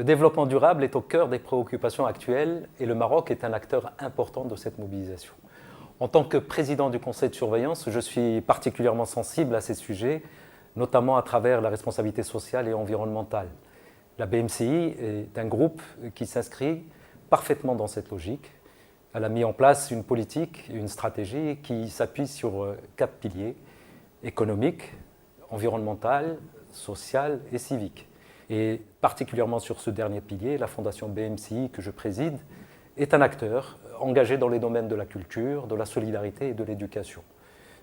développement durable est au cœur des préoccupations actuelles et le Maroc est un acteur important de cette mobilisation. En tant que président du conseil de surveillance, je suis particulièrement sensible à ces sujets, notamment à travers la responsabilité sociale et environnementale. La BMCI est un groupe qui s'inscrit parfaitement dans cette logique. Elle a mis en place une politique, une stratégie qui s'appuie sur 4 piliers: économique, environnemental, social et civique. Et particulièrement sur ce dernier pilier, la Fondation BMCI que je préside est un acteur engagé dans les domaines de la culture, de la solidarité et de l'éducation.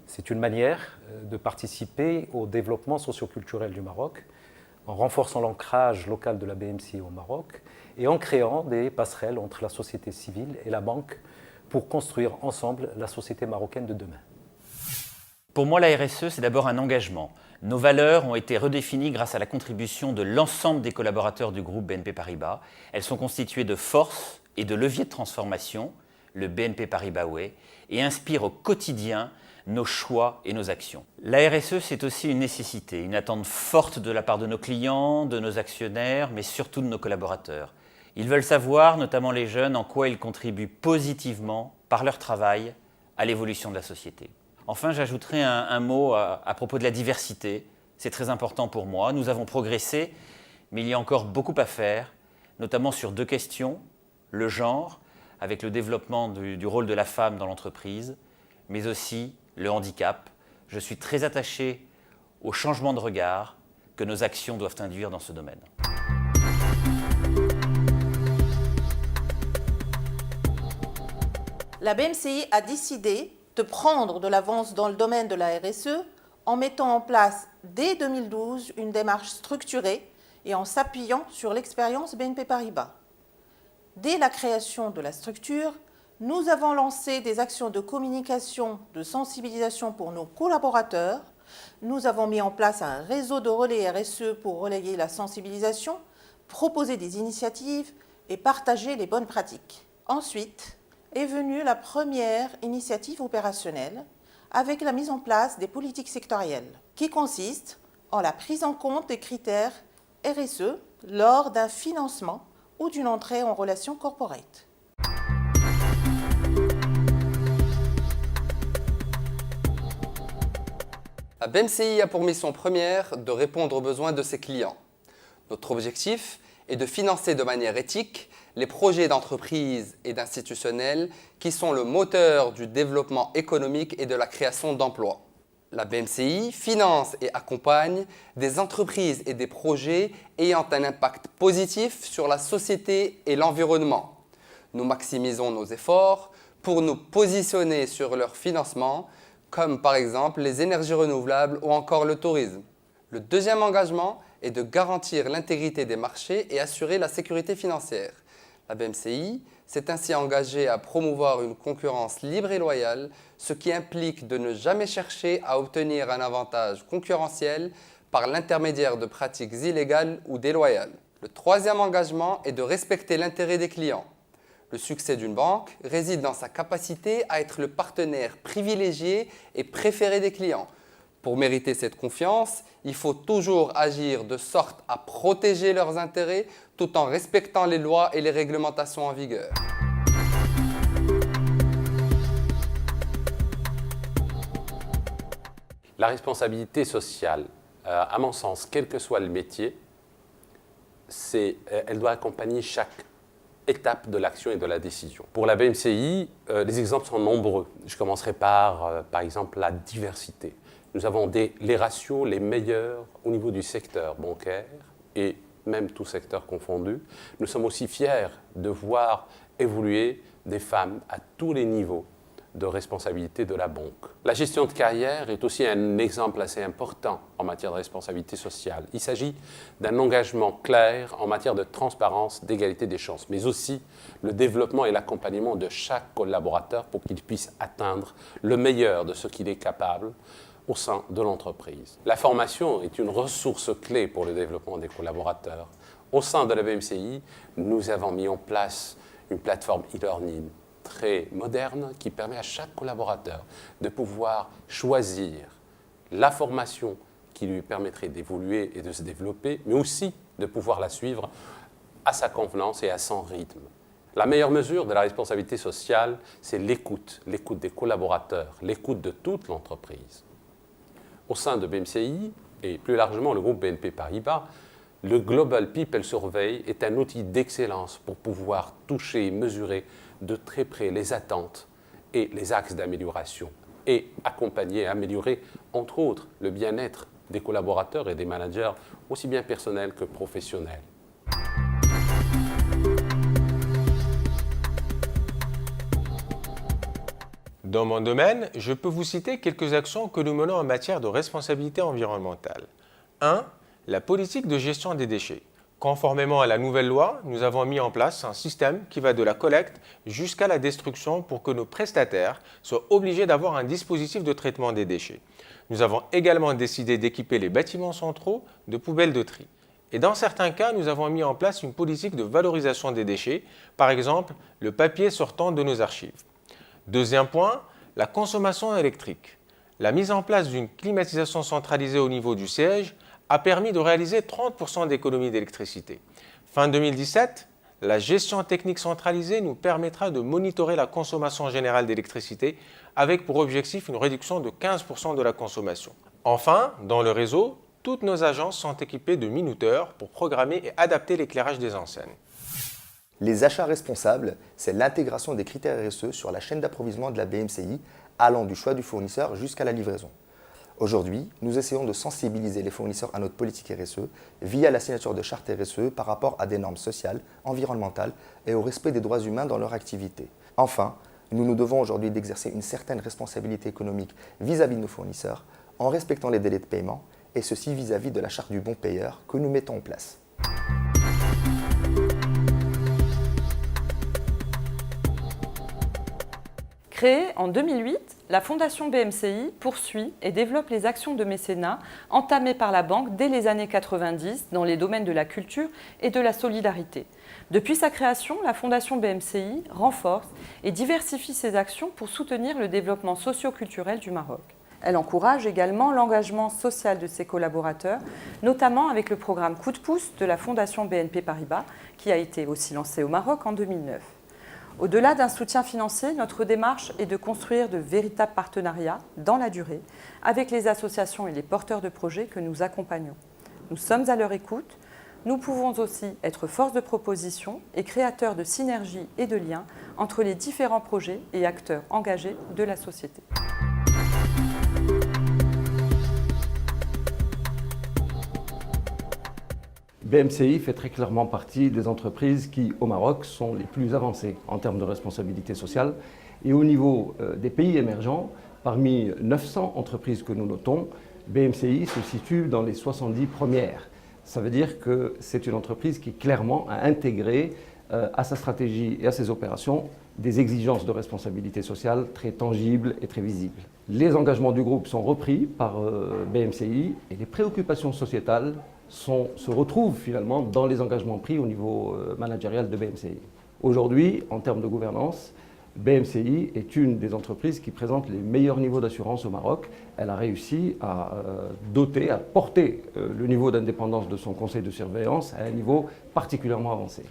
C'est une manière de participer au développement socioculturel du Maroc en renforçant l'ancrage local de la BMCI au Maroc et en créant des passerelles entre la société civile et la banque pour construire ensemble la société marocaine de demain. Pour moi, la RSE, c'est d'abord un engagement. Nos valeurs ont été redéfinies grâce à la contribution de l'ensemble des collaborateurs du groupe BNP Paribas. Elles sont constituées de forces et de leviers de transformation, le BNP Paribas Way, et inspirent au quotidien nos choix et nos actions. La RSE, c'est aussi une nécessité, une attente forte de la part de nos clients, de nos actionnaires, mais surtout de nos collaborateurs. Ils veulent savoir, notamment les jeunes, en quoi ils contribuent positivement, par leur travail, à l'évolution de la société. Enfin, j'ajouterai un mot à propos de la diversité. C'est très important pour moi. Nous avons progressé, mais il y a encore beaucoup à faire, notamment sur 2 questions. Le genre, avec le développement du rôle de la femme dans l'entreprise, mais aussi le handicap. Je suis très attaché au changement de regard que nos actions doivent induire dans ce domaine. La BMCI a décidé de prendre de l'avance dans le domaine de la RSE en mettant en place dès 2012 une démarche structurée et en s'appuyant sur l'expérience BNP Paribas. Dès la création de la structure, nous avons lancé des actions de communication, de sensibilisation pour nos collaborateurs. Nous avons mis en place un réseau de relais RSE pour relayer la sensibilisation, proposer des initiatives et partager les bonnes pratiques. Ensuite est venue la première initiative opérationnelle avec la mise en place des politiques sectorielles qui consistent en la prise en compte des critères RSE lors d'un financement ou d'une entrée en relation corporate. La BMCI a pour mission première de répondre aux besoins de ses clients. Notre objectif est de financer de manière éthique les projets d'entreprise et d'institutionnels qui sont le moteur du développement économique et de la création d'emplois. La BMCI finance et accompagne des entreprises et des projets ayant un impact positif sur la société et l'environnement. Nous maximisons nos efforts pour nous positionner sur leur financement, comme par exemple les énergies renouvelables ou encore le tourisme. Le deuxième engagement est de garantir l'intégrité des marchés et assurer la sécurité financière. La BMCI s'est ainsi engagée à promouvoir une concurrence libre et loyale, ce qui implique de ne jamais chercher à obtenir un avantage concurrentiel par l'intermédiaire de pratiques illégales ou déloyales. Le troisième engagement est de respecter l'intérêt des clients. Le succès d'une banque réside dans sa capacité à être le partenaire privilégié et préféré des clients. Pour mériter cette confiance, il faut toujours agir de sorte à protéger leurs intérêts tout en respectant les lois et les réglementations en vigueur. La responsabilité sociale, à mon sens, quel que soit le métier, elle doit accompagner chaque étape de l'action et de la décision. Pour la BMCI, les exemples sont nombreux. Je commencerai par exemple, la diversité. Nous avons les ratios les meilleurs au niveau du secteur bancaire et même tout secteur confondu. Nous sommes aussi fiers de voir évoluer des femmes à tous les niveaux de responsabilité de la banque. La gestion de carrière est aussi un exemple assez important en matière de responsabilité sociale. Il s'agit d'un engagement clair en matière de transparence, d'égalité des chances, mais aussi le développement et l'accompagnement de chaque collaborateur pour qu'il puisse atteindre le meilleur de ce qu'il est capable au sein de l'entreprise. La formation est une ressource clé pour le développement des collaborateurs. Au sein de la BMCI, nous avons mis en place une plateforme e-learning très moderne qui permet à chaque collaborateur de pouvoir choisir la formation qui lui permettrait d'évoluer et de se développer, mais aussi de pouvoir la suivre à sa convenance et à son rythme. La meilleure mesure de la responsabilité sociale, c'est l'écoute des collaborateurs, l'écoute de toute l'entreprise. Au sein de BMCI, et plus largement le groupe BNP Paribas, le Global People Survey est un outil d'excellence pour pouvoir toucher et mesurer de très près les attentes et les axes d'amélioration et accompagner et améliorer, entre autres, le bien-être des collaborateurs et des managers, aussi bien personnels que professionnels. Dans mon domaine, je peux vous citer quelques actions que nous menons en matière de responsabilité environnementale. 1. La politique de gestion des déchets. Conformément à la nouvelle loi, nous avons mis en place un système qui va de la collecte jusqu'à la destruction pour que nos prestataires soient obligés d'avoir un dispositif de traitement des déchets. Nous avons également décidé d'équiper les bâtiments centraux de poubelles de tri. Et dans certains cas, nous avons mis en place une politique de valorisation des déchets, par exemple le papier sortant de nos archives. Deuxième point, la consommation électrique. La mise en place d'une climatisation centralisée au niveau du siège a permis de réaliser 30% d'économie d'électricité. Fin 2017, la gestion technique centralisée nous permettra de monitorer la consommation générale d'électricité avec pour objectif une réduction de 15% de la consommation. Enfin, dans le réseau, toutes nos agences sont équipées de minuteurs pour programmer et adapter l'éclairage des enseignes. Les achats responsables, c'est l'intégration des critères RSE sur la chaîne d'approvisionnement de la BMCI, allant du choix du fournisseur jusqu'à la livraison. Aujourd'hui, nous essayons de sensibiliser les fournisseurs à notre politique RSE via la signature de chartes RSE par rapport à des normes sociales, environnementales et au respect des droits humains dans leur activité. Enfin, nous nous devons aujourd'hui d'exercer une certaine responsabilité économique vis-à-vis de nos fournisseurs en respectant les délais de paiement et ceci vis-à-vis de la charte du bon payeur que nous mettons en place. Créée en 2008, la Fondation BMCI poursuit et développe les actions de mécénat entamées par la banque dès les années 90 dans les domaines de la culture et de la solidarité. Depuis sa création, la Fondation BMCI renforce et diversifie ses actions pour soutenir le développement socio-culturel du Maroc. Elle encourage également l'engagement social de ses collaborateurs, notamment avec le programme Coup de pouce de la Fondation BNP Paribas, qui a été aussi lancé au Maroc en 2009. Au-delà d'un soutien financier, notre démarche est de construire de véritables partenariats dans la durée avec les associations et les porteurs de projets que nous accompagnons. Nous sommes à leur écoute. Nous pouvons aussi être force de proposition et créateurs de synergies et de liens entre les différents projets et acteurs engagés de la société. BMCI fait très clairement partie des entreprises qui, au Maroc, sont les plus avancées en termes de responsabilité sociale. Et au niveau des pays émergents, parmi 900 entreprises que nous notons, BMCI se situe dans les 70 premières. Ça veut dire que c'est une entreprise qui clairement a intégré à sa stratégie et à ses opérations des exigences de responsabilité sociale très tangibles et très visibles. Les engagements du groupe sont repris par BMCI et les préoccupations sociétales se retrouvent finalement dans les engagements pris au niveau managérial de BMCI. Aujourd'hui, en termes de gouvernance, BMCI est une des entreprises qui présente les meilleurs niveaux d'assurance au Maroc. Elle a réussi à porter le niveau d'indépendance de son conseil de surveillance à un niveau particulièrement avancé.